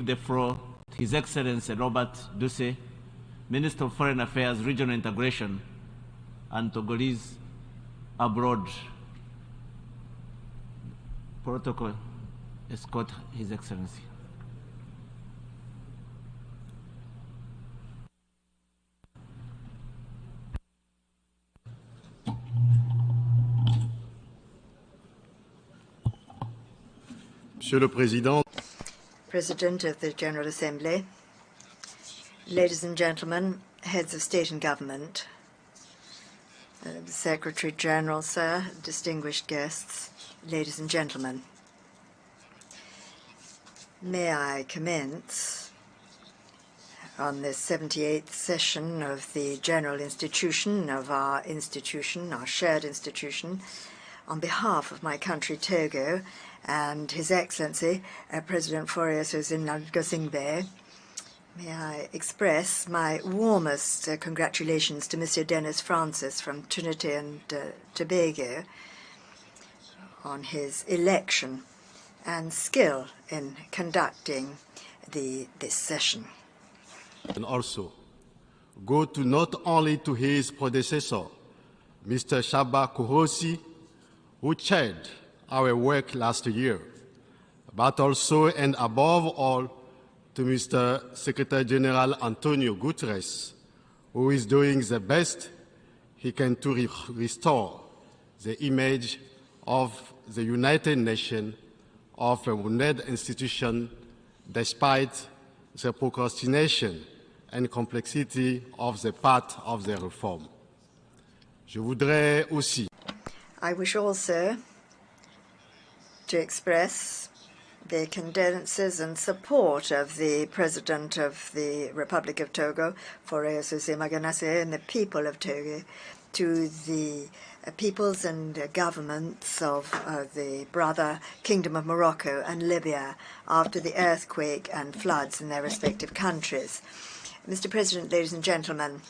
The floor to His Excellency Robert Dusse, Minister of Foreign Affairs, Regional Integration, and Togolese abroad. Protocol, escort His Excellency. Monsieur le Président, President of the General Assembly, ladies and gentlemen, heads of state and government, Secretary General, sir, distinguished guests, ladies and gentlemen. May I commence on this 78th session of the General Institution of our institution, our shared institution, on behalf of my country, Togo, and His Excellency, President Faure Sosé-Nguesingbe, may I express my warmest congratulations to Monsieur Dennis Francis from Trinity and Tobago on his election and skill in conducting this session. And also go to not only to his predecessor, Mr. Shaba Kurosi, who chaired our work last year, but also and above all to Mr. Secretary General Antonio Guterres, who is doing the best he can to restore the image of the United Nations of a wounded institution despite the procrastination and complexity of the path of the reform. Je voudrais aussi I wish also to express the condolences and support of the President of the Republic of Togo, Faure Sosé-Nguesingbe, and the people of Togo, to the peoples and governments of the brother Kingdom of Morocco and Libya after the earthquake and floods in their respective countries. Mr. President, ladies and gentlemen,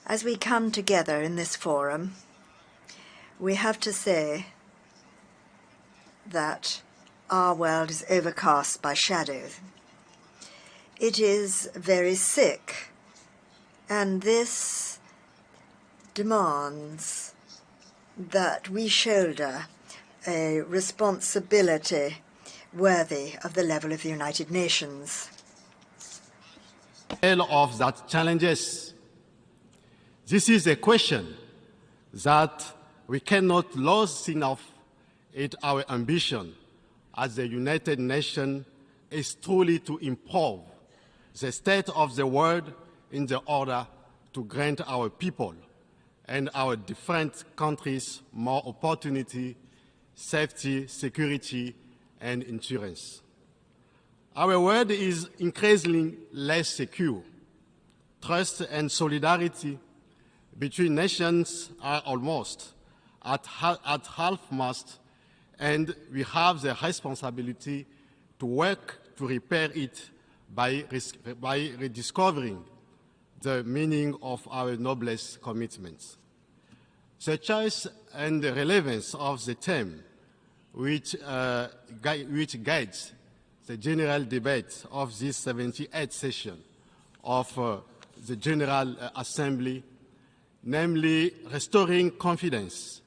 as we come together in this forum, we have to say that our world is overcast by shadows. It is very sick, and this demands that we shoulder a responsibility worthy of the level of the United Nations. Of that challenges. This is a question that we cannot lose sight of it. Our ambition as the United Nations is truly to improve the state of the world in the order to grant our people and our different countries more opportunity, safety, security, and insurance. Our world is increasingly less secure. Trust and solidarity between nations are almost at half-mast, and we have the responsibility to work to repair it by rediscovering the meaning of our noblest commitments. The choice and the relevance of the theme which guides the general debate of this 78th session of the General Assembly, namely restoring confidence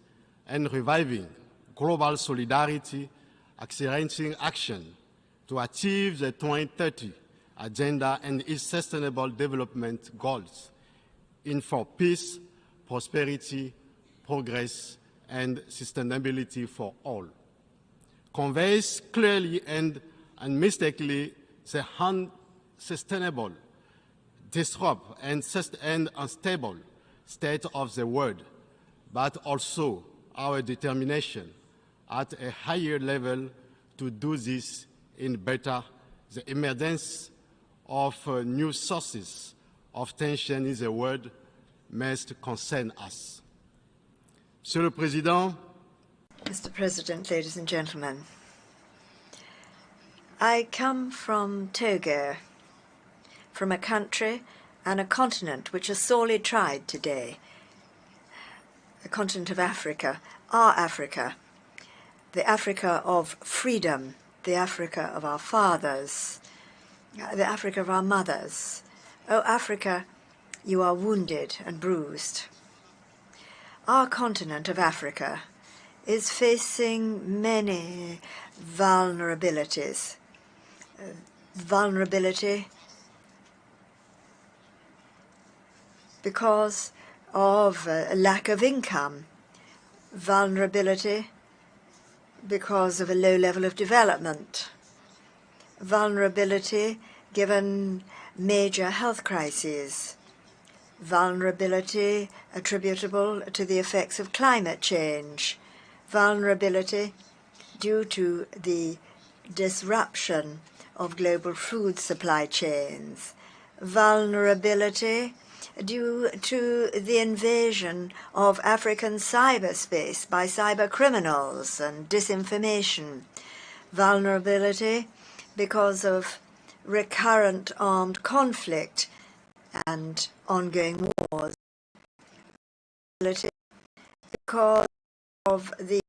and reviving global solidarity, accelerating action to achieve the 2030 Agenda and its sustainable development goals in for peace, prosperity, progress, and sustainability for all, conveys clearly and unmistakably the unsustainable, disrupt, and unstable state of the world, but also our determination at a higher level to do this in better. The emergence of new sources of tension in the world must concern us. Monsieur le Président, Mr. President, ladies and gentlemen, I come from Togo, from a country and a continent which are sorely tried today, the continent of Africa, our Africa, the Africa of freedom the Africa of our fathers, the Africa of our mothers. Oh, Africa, you are wounded and bruised. Our continent of Africa is facing many vulnerabilities. Vulnerability because of a lack of income, vulnerability because of a low level of development, vulnerability given major health crises, vulnerability attributable to the effects of climate change, vulnerability due to the disruption of global food supply chains, vulnerability due to the invasion of African cyberspace by cyber criminals and disinformation, vulnerability because of recurrent armed conflict and ongoing wars, vulnerability because of the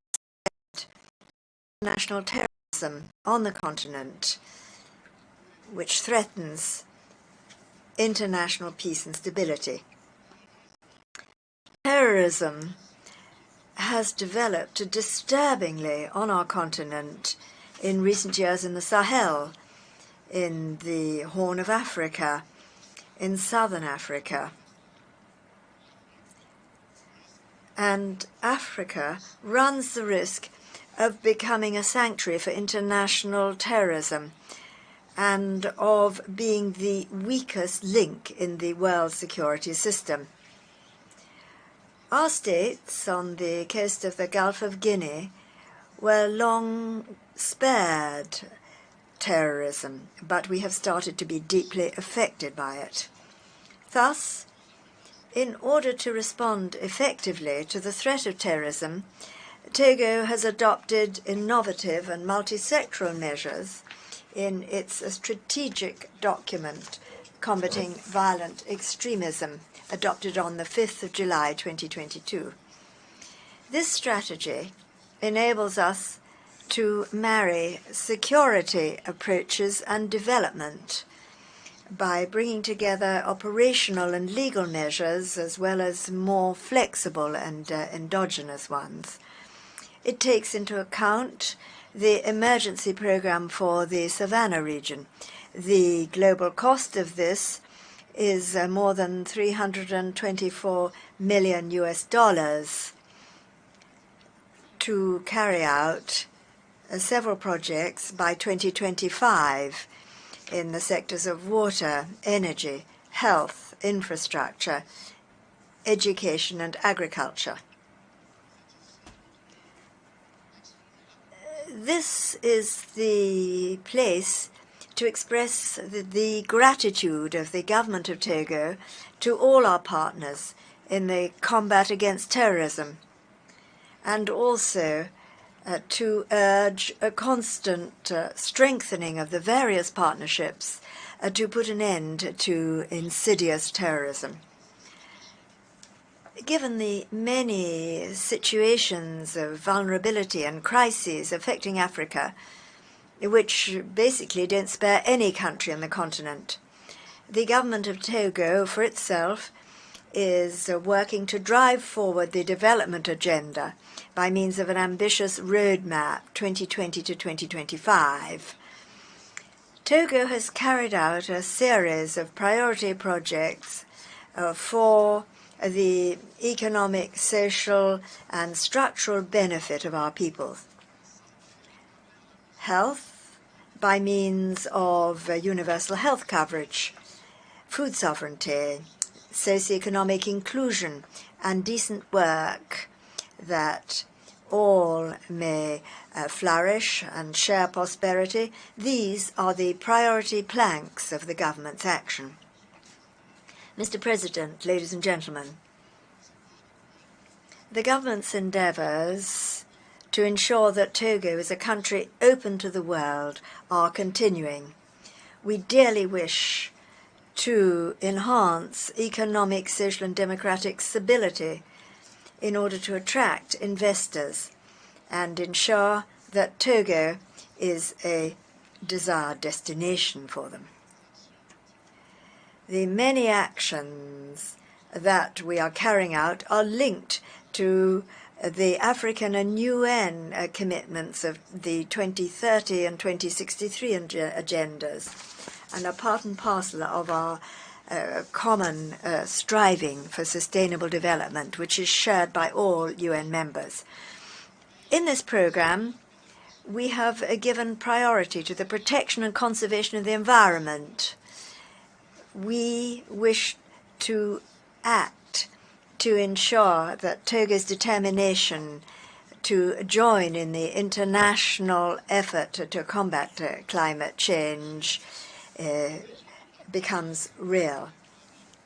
international terrorism on the continent, which threatens international peace and stability. Terrorism has developed disturbingly on our continent in recent years in the Sahel, in the Horn of Africa, in southern Africa. And Africa runs the risk of becoming a sanctuary for international terrorism and of being the weakest link in the world security system. Our states on the coast of the Gulf of Guinea were long spared terrorism, but we have started to be deeply affected by it. Thus, in order to respond effectively to the threat of terrorism, Togo has adopted innovative and multi-sectoral measures in its strategic document, Combating Violent Extremism, adopted on the 5th of July 2022. This strategy enables us to marry security approaches and development by bringing together operational and legal measures as well as more flexible and endogenous ones. It takes into account the emergency program for the Savannah region. The global cost of this is more than $324 million to carry out several projects by 2025 in the sectors of water, energy, health, infrastructure, education, and agriculture. This is the place to express the gratitude of the government of Togo to all our partners in the combat against terrorism, and also to urge a constant strengthening of the various partnerships to put an end to insidious terrorism. Given the many situations of vulnerability and crises affecting Africa, which basically don't spare any country on the continent, the government of Togo, for itself, is working to drive forward the development agenda by means of an ambitious roadmap 2020 to 2025. Togo has carried out a series of priority projects for the economic, social, and structural benefit of our peoples. Health, by means of universal health coverage, food sovereignty, socioeconomic inclusion, and decent work, that all may flourish and share prosperity. These are the priority planks of the government's action. Mr. President, ladies and gentlemen, the government's endeavours to ensure that Togo is a country open to the world are continuing. We dearly wish to enhance economic, social, and democratic stability in order to attract investors and ensure that Togo is a desired destination for them. The many actions that we are carrying out are linked to the African and UN commitments of the 2030 and 2063 agendas, and are part and parcel of our common striving for sustainable development, which is shared by all UN members. In this program, we have given priority to the protection and conservation of the environment. We wish to act to ensure that Togo's determination to join in the international effort to combat climate change becomes real.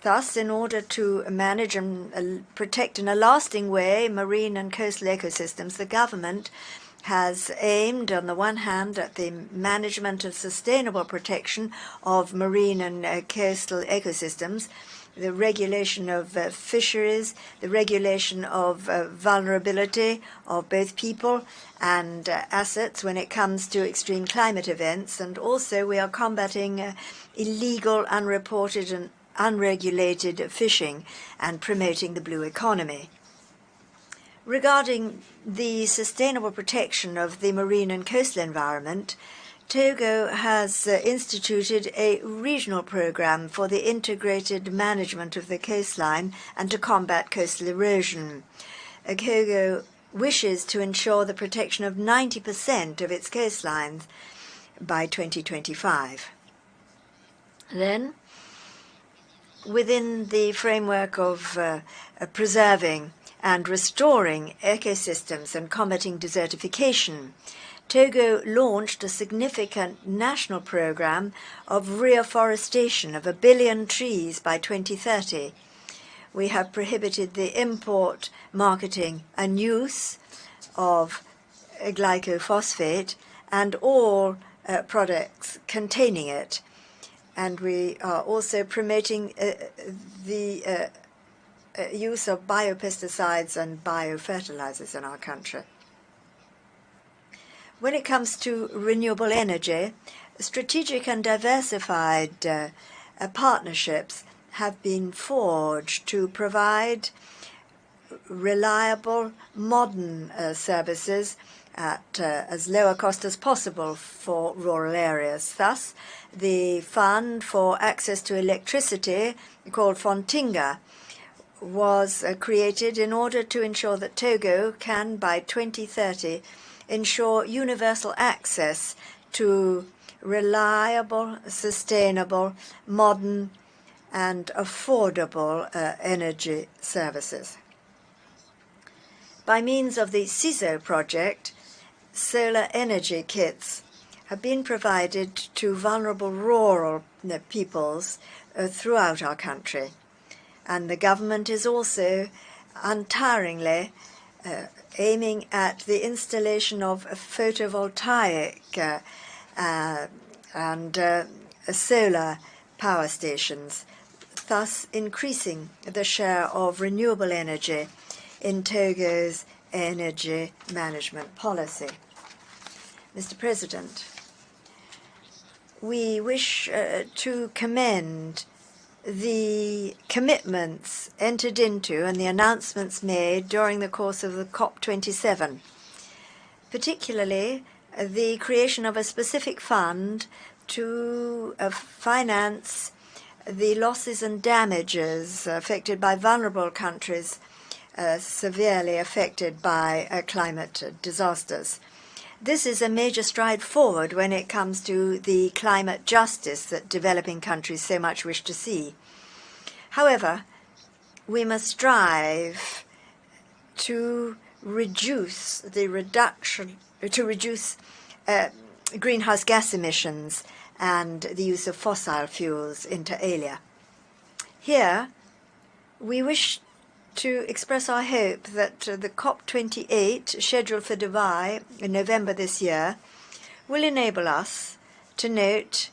Thus, in order to manage and protect in a lasting way marine and coastal ecosystems, the government has aimed, on the one hand, at the management and sustainable protection of marine and coastal ecosystems, the regulation of fisheries, the regulation of vulnerability of both people and assets when it comes to extreme climate events, and also we are combating illegal, unreported and unregulated fishing and promoting the blue economy. Regarding the sustainable protection of the marine and coastal environment, Togo has instituted a regional program for the integrated management of the coastline and to combat coastal erosion. Togo wishes to ensure the protection of 90% of its coastlines by 2025. Then, within the framework of preserving and restoring ecosystems and combating desertification, Togo launched a significant national program of reforestation of 1 billion trees by 2030. We have prohibited the import, marketing and use of glyphosate and all products containing it. And we are also promoting the use of biopesticides and biofertilizers in our country. When it comes to renewable energy, strategic and diversified partnerships have been forged to provide reliable, modern services at as low a cost as possible for rural areas. Thus, the Fund for Access to Electricity, called Fontinga, was created in order to ensure that Togo can, by 2030, ensure universal access to reliable, sustainable, modern, and affordable energy services. By means of the CISO project, solar energy kits have been provided to vulnerable rural peoples throughout our country. And the government is also untiringly aiming at the installation of photovoltaic and solar power stations, thus increasing the share of renewable energy in Togo's energy management policy. Mr. President, we wish to commend the commitments entered into and the announcements made during the course of the COP27, particularly the creation of a specific fund to finance the losses and damages affected by vulnerable countries severely affected by climate disasters. This is a major stride forward when it comes to the climate justice that developing countries so much wish to see. However, we must strive to reduce greenhouse gas emissions and the use of fossil fuels inter alia. Here, we wish to express our hope that the COP28, scheduled for Dubai in November this year, will enable us to note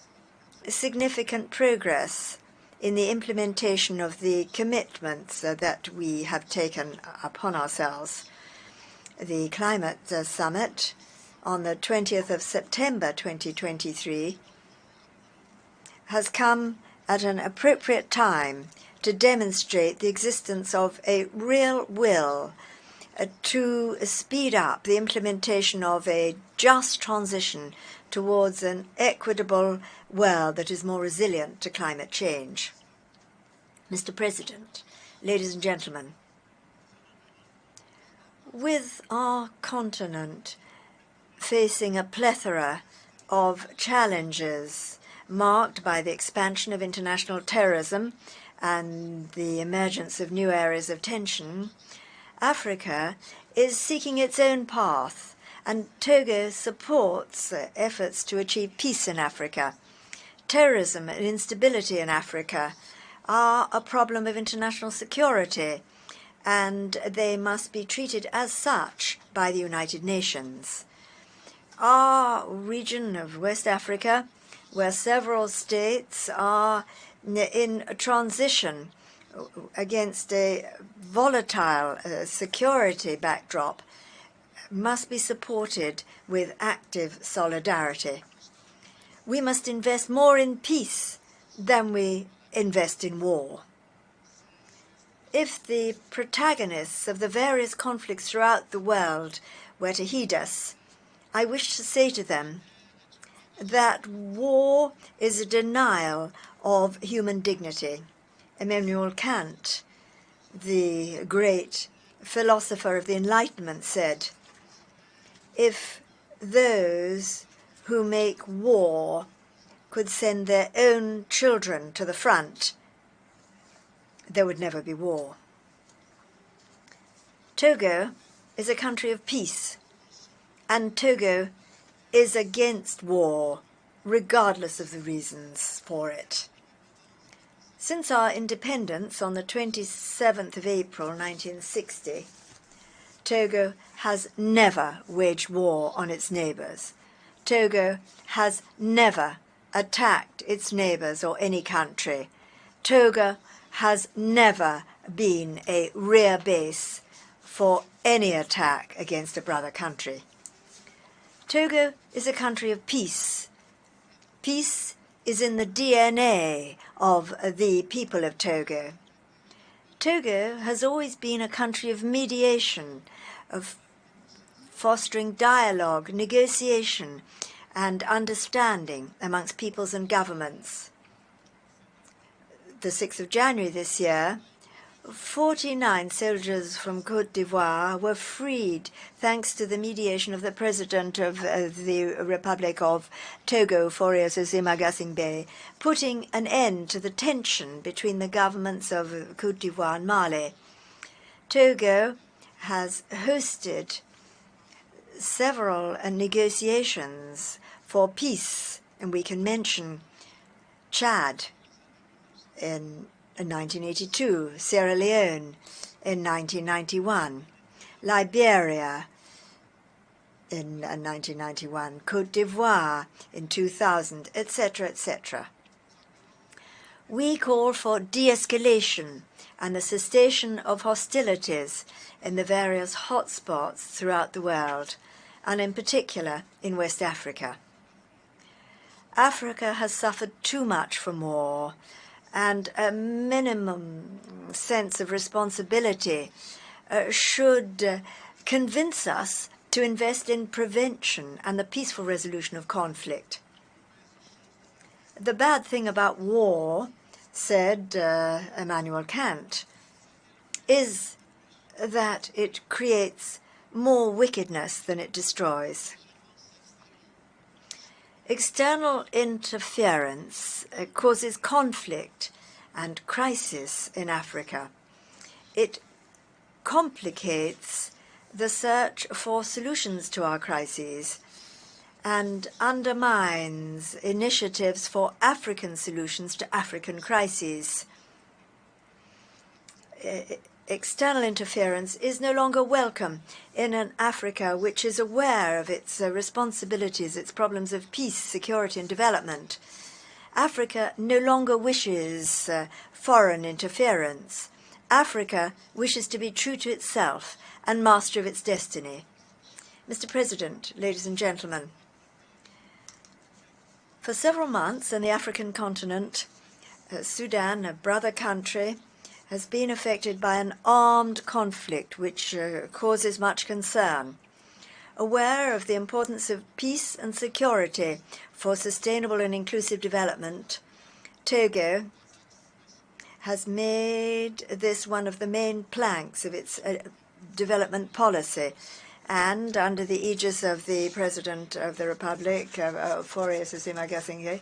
significant progress in the implementation of the commitments that we have taken upon ourselves. The Climate Summit on the 20th of September 2023 has come at an appropriate time to demonstrate the existence of a real will to speed up the implementation of a just transition towards an equitable world that is more resilient to climate change. Mr. President, ladies and gentlemen, with our continent facing a plethora of challenges marked by the expansion of international terrorism and the emergence of new areas of tension, Africa is seeking its own path, and Togo supports efforts to achieve peace in Africa. Terrorism and instability in Africa are a problem of international security, and they must be treated as such by the United Nations. Our region of West Africa, where several states are in transition against a volatile security backdrop, must be supported with active solidarity. We must invest more in peace than we invest in war. If the protagonists of the various conflicts throughout the world were to heed us, I wish to say to them that war is a denial of human dignity. Immanuel Kant, the great philosopher of the Enlightenment, said, "If those who make war could send their own children to the front, there would never be war." Togo is a country of peace, and Togo is against war, regardless of the reasons for it. Since our independence on the 27th of April 1960, Togo has never waged war on its neighbours. Togo has never attacked its neighbours or any country. Togo has never been a rear base for any attack against a brother country. Togo is a country of peace. Peace is in the DNA of the people of Togo. Togo has always been a country of mediation, of fostering dialogue, negotiation, and understanding amongst peoples and governments. The 6th of January this year, 49 soldiers from Côte d'Ivoire were freed thanks to the mediation of the President of the Republic of Togo, Faure Sese-Magasingbe, putting an end to the tension between the governments of Côte d'Ivoire and Mali. Togo has hosted several negotiations for peace, and we can mention Chad in 1982, Sierra Leone in 1991, Liberia in 1991, Côte d'Ivoire in 2000, etc., etc. We call for de-escalation and the cessation of hostilities in the various hotspots throughout the world, and in particular in West Africa. Africa has suffered too much from war, and a minimum sense of responsibility should convince us to invest in prevention and the peaceful resolution of conflict. The bad thing about war, said Immanuel Kant, is that it creates more wickedness than it destroys. External interference causes conflict and crisis in Africa. It complicates the search for solutions to our crises and undermines initiatives for African solutions to African crises. External interference is no longer welcome in an Africa which is aware of its responsibilities, its problems of peace, security, and development. Africa no longer wishes foreign interference. Africa wishes to be true to itself and master of its destiny. Mr. President, ladies and gentlemen, for several months in the African continent, Sudan, a brother country, has been affected by an armed conflict which causes much concern. Aware of the importance of peace and security for sustainable and inclusive development, Togo has made this one of the main planks of its development policy. And under the aegis of the President of the Republic, Faure Sesema-Gassinge,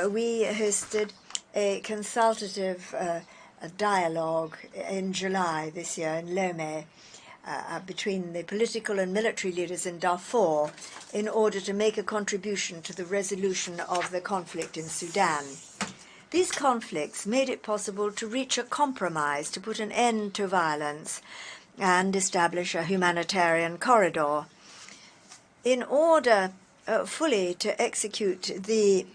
we hosted a consultative dialogue in July this year in Lomé between the political and military leaders in Darfur in order to make a contribution to the resolution of the conflict in Sudan. These conflicts made it possible to reach a compromise to put an end to violence and establish a humanitarian corridor. In order fully to execute the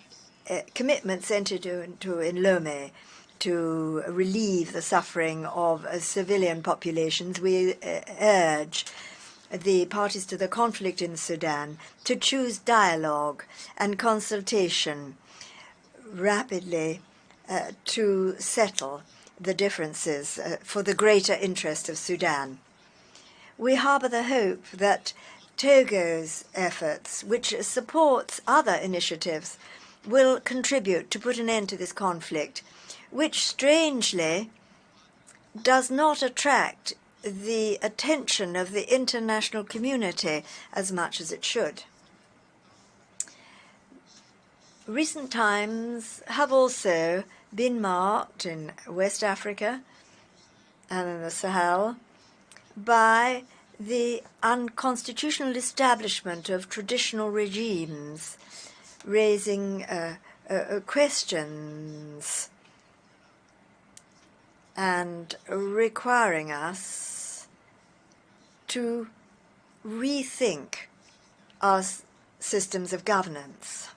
commitments entered into in Lomé to relieve the suffering of civilian populations, we urge the parties to the conflict in Sudan to choose dialogue and consultation rapidly to settle the differences for the greater interest of Sudan. We harbour the hope that Togo's efforts, which supports other initiatives, will contribute to put an end to this conflict, which strangely does not attract the attention of the international community as much as it should. Recent times have also been marked in West Africa and in the Sahel by the unconstitutional establishment of traditional regimes, raising questions and requiring us to rethink our systems of governance.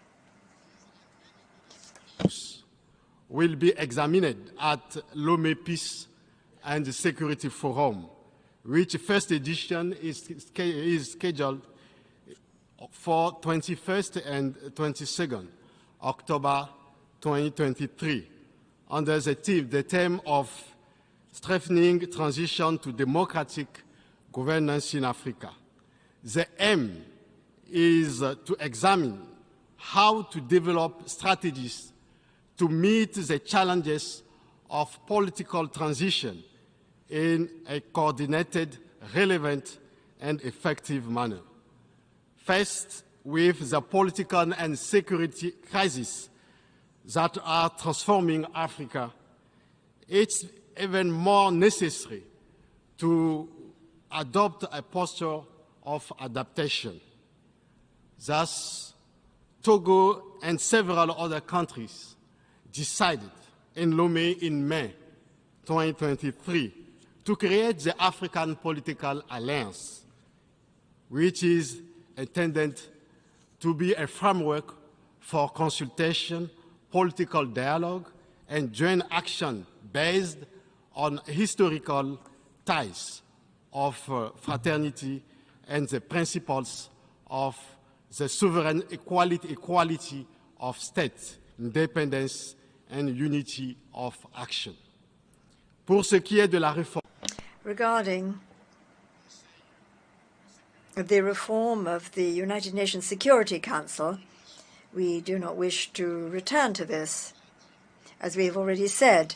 Will be examined at Lomé Peace and Security Forum, which first edition is scheduled for 21st and 22nd October 2023, under the theme of strengthening transition to democratic governance in Africa. The aim is to examine how to develop strategies to meet the challenges of political transition in a coordinated, relevant, and effective manner. Faced with the political and security crises that are transforming Africa, it's even more necessary to adopt a posture of adaptation. Thus, Togo and several other countries decided in Lomé in May 2023 to create the African Political Alliance, which is intended to be a framework for consultation, political dialogue, and joint action based on historical ties of fraternity and the principles of the sovereign equality of states, independence, and unity of action. Pour ce qui est de la réforme. Regarding the reform of the United Nations Security Council, we do not wish to return to this. As we have already said,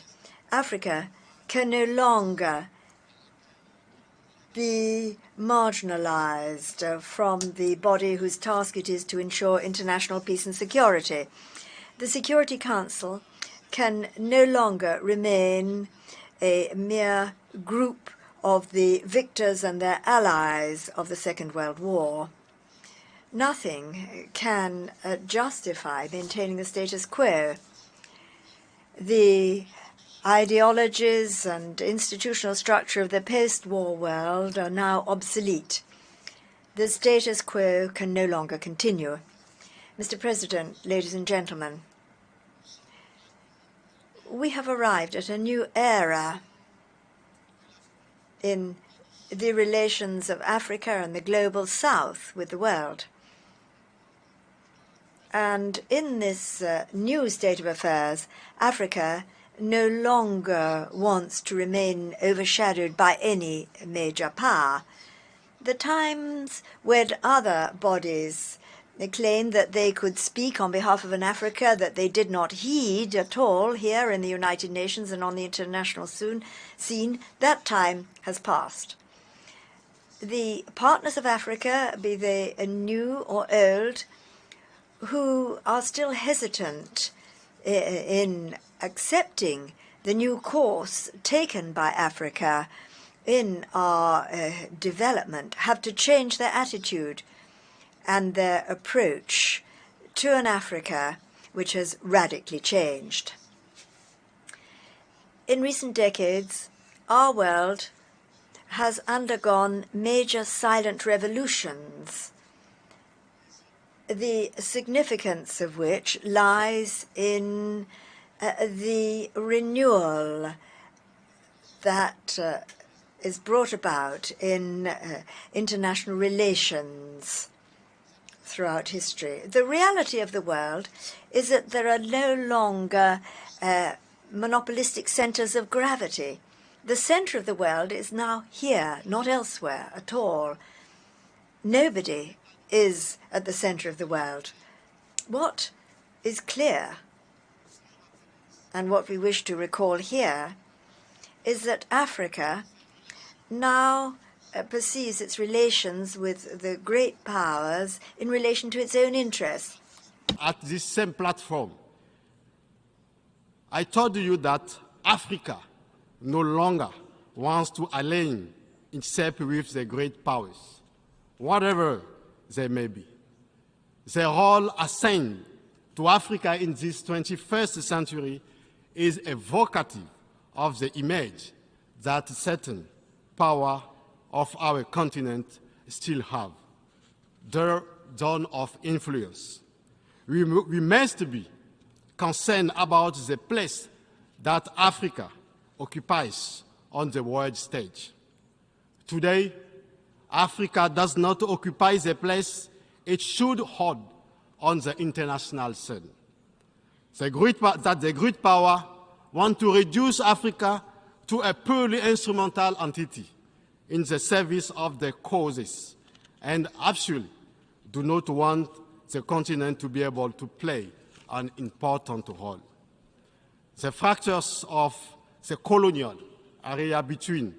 Africa can no longer be marginalized from the body whose task it is to ensure international peace and security. The Security Council can no longer remain a mere group of the victors and their allies of the Second World War. Nothing can justify maintaining the status quo. The ideologies and institutional structure of the post-war world are now obsolete. The status quo can no longer continue. Mr. President, ladies and gentlemen, we have arrived at a new era in the relations of Africa and the global south with the world. And in this new state of affairs, Africa no longer wants to remain overshadowed by any major power. The times when other bodies claimed that they could speak on behalf of an Africa that they did not heed at all here in the United Nations and on the international scene, that time has passed. The partners of Africa, be they new or old, who are still hesitant in accepting the new course taken by Africa in our development, have to change their attitude and their approach to an Africa which has radically changed. In recent decades, our world has undergone major silent revolutions, the significance of which lies in the renewal that is brought about in international relations throughout history. The reality of the world is that there are no longer monopolistic centers of gravity. The center of the world is now here, not elsewhere at all. Nobody is at the center of the world. What is clear, and what we wish to recall here, is that Africa now perceives its relations with the great powers in relation to its own interests. At this same platform, I told you that Africa no longer wants to align itself with the great powers, whatever they may be. The role assigned to Africa in this 21st century is evocative of the image that certain power of our continent still have, their zone of influence. We must be concerned about the place that Africa occupies on the world stage. Today, Africa does not occupy the place it should hold on the international scene. The great power want to reduce Africa to a purely instrumental entity in the service of their causes, and absolutely do not want the continent to be able to play an important role. The fractures of the colonial area between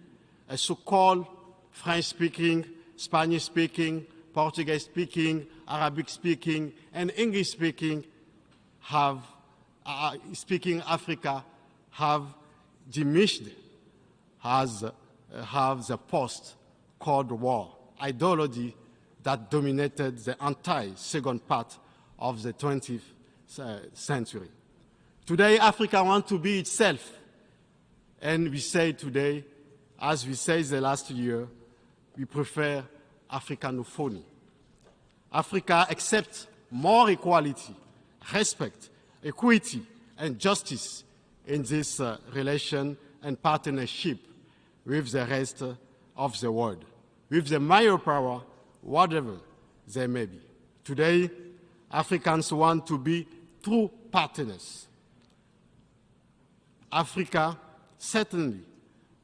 a so-called French-speaking, Spanish-speaking, Portuguese-speaking, Arabic-speaking, and English-speaking speaking Africa have diminished as have the post-Cold War ideology that dominated the entire second part of the 20th century. Today, Africa wants to be itself, and we say today, as we said the last year, we prefer Africanophony. Africa accepts more equality, respect, equity, and justice in this relation and partnership with the rest of the world, with the major power, whatever they may be. Today, Africans want to be true partners. Africa certainly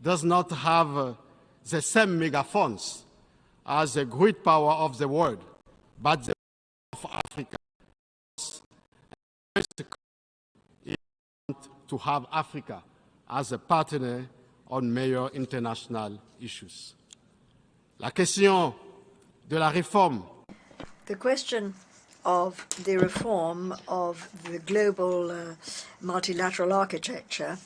does not have the same megaphones as the great power of the world, but the of Africa to have Africa as a partner on major international issues. La question de la réforme. The question of the reform of the global multilateral architecture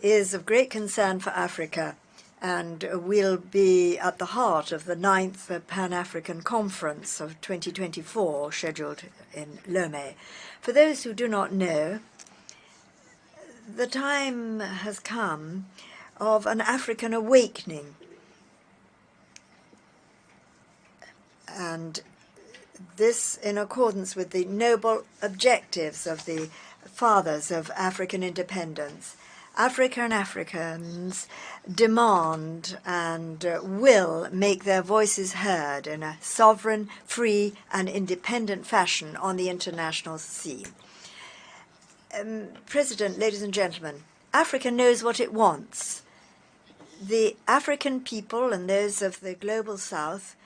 is of great concern for Africa and will be at the heart of the 9th Pan-African Conference of 2024, scheduled in Lomé. For those who do not know, the time has come of an African awakening, and this in accordance with the noble objectives of the fathers of African independence. Africa and Africans demand and will make their voices heard in a sovereign, free and independent fashion on the international scene. President, ladies and gentlemen, Africa knows what it wants. The African people and those of the global south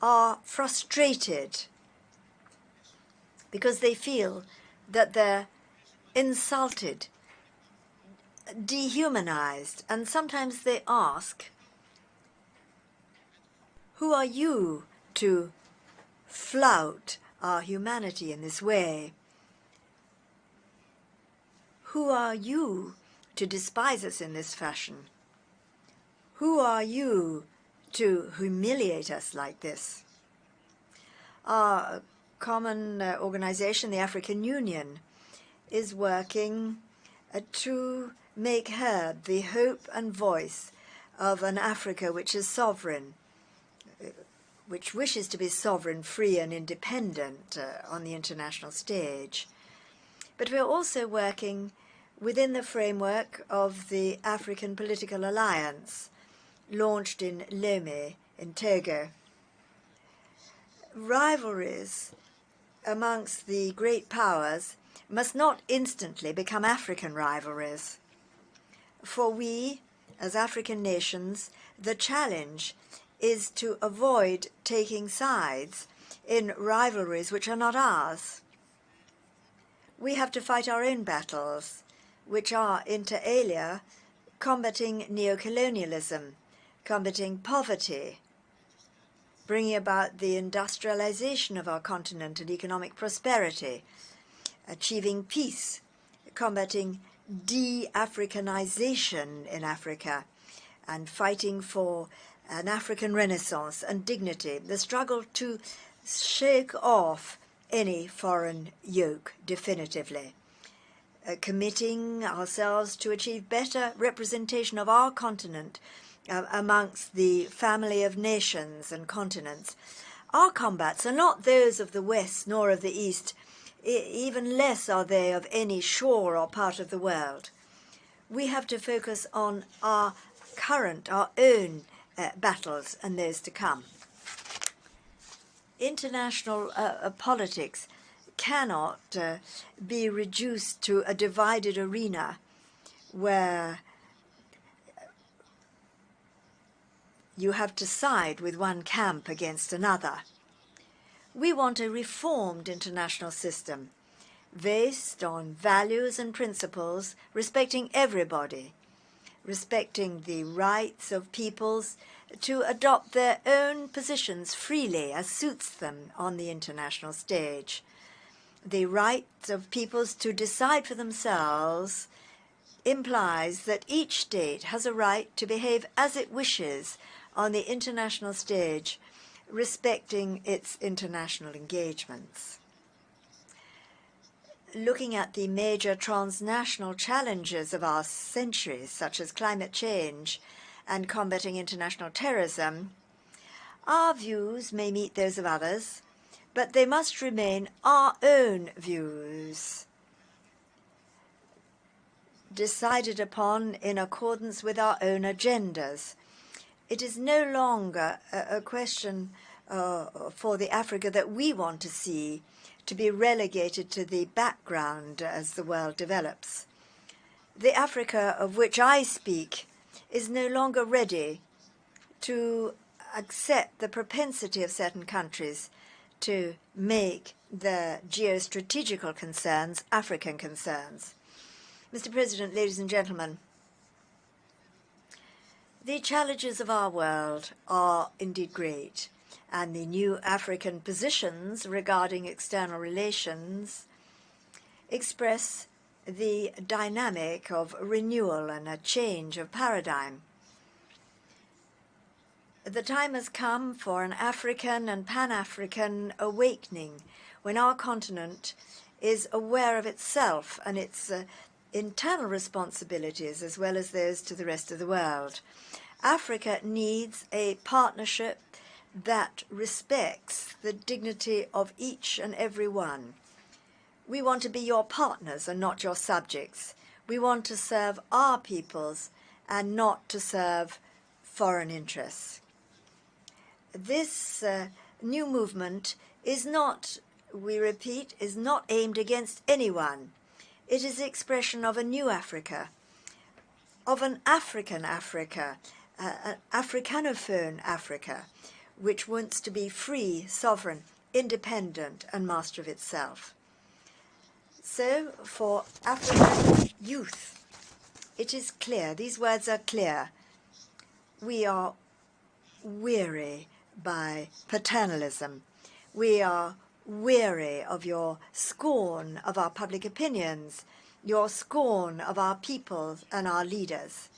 are frustrated because they feel that they're insulted, dehumanized, and sometimes they ask, who are you to flout our humanity in this way? Who are you to despise us in this fashion? Who are you to humiliate us like this? Our common organization, the African Union, is working to make heard the hope and voice of an Africa which is sovereign, which wishes to be sovereign, free and independent on the international stage. But we're also working within the framework of the African Political Alliance, launched in Lomé in Togo. Rivalries amongst the great powers must not instantly become African rivalries. For we, as African nations, the challenge is to avoid taking sides in rivalries which are not ours. We have to fight our own battles, which are, inter alia, combating neocolonialism, combating poverty, bringing about the industrialization of our continent and economic prosperity, achieving peace, combating de-Africanization in Africa, and fighting for an African renaissance and dignity, the struggle to shake off any foreign yoke definitively, committing ourselves to achieve better representation of our continent amongst the family of nations and continents. Our combats are not those of the West nor of the East, even less are they of any shore or part of the world. We have to focus on our current, our own battles and those to come. International politics cannot be reduced to a divided arena where you have to side with one camp against another. We want a reformed international system based on values and principles, respecting everybody, respecting the rights of peoples to adopt their own positions freely as suits them on the international stage. The right of peoples to decide for themselves implies that each state has a right to behave as it wishes on the international stage, respecting its international engagements. Looking at the major transnational challenges of our century, such as climate change and combating international terrorism, our views may meet those of others, but they must remain our own views, decided upon in accordance with our own agendas. It is no longer a question for the Africa that we want to see to be relegated to the background as the world develops. The Africa of which I speak is no longer ready to accept the propensity of certain countries to make their geostrategical concerns African concerns. Mr. President, ladies and gentlemen, the challenges of our world are indeed great, and the new African positions regarding external relations express the dynamic of renewal and a change of paradigm. The time has come for an African and Pan-African awakening when our continent is aware of itself and its internal responsibilities as well as those to the rest of the world. Africa needs a partnership that respects the dignity of each and every one. We want to be your partners and not your subjects. We want to serve our peoples and not to serve foreign interests. This new movement is not, we repeat, is not aimed against anyone. It is the expression of a new Africa, of an African Africa, an Africanophone Africa, which wants to be free, sovereign, independent, and master of itself. So, for African youth, it is clear, these words are clear. We are weary by paternalism. We are weary of your scorn of our public opinions, your scorn of our people and our leaders.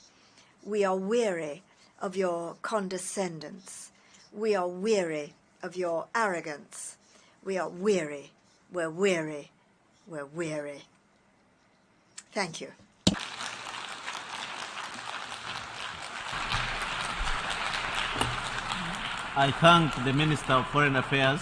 We are weary of your condescendence. We are weary of your arrogance. We are weary. We're weary. We're weary. Thank you. I thank the Minister of Foreign Affairs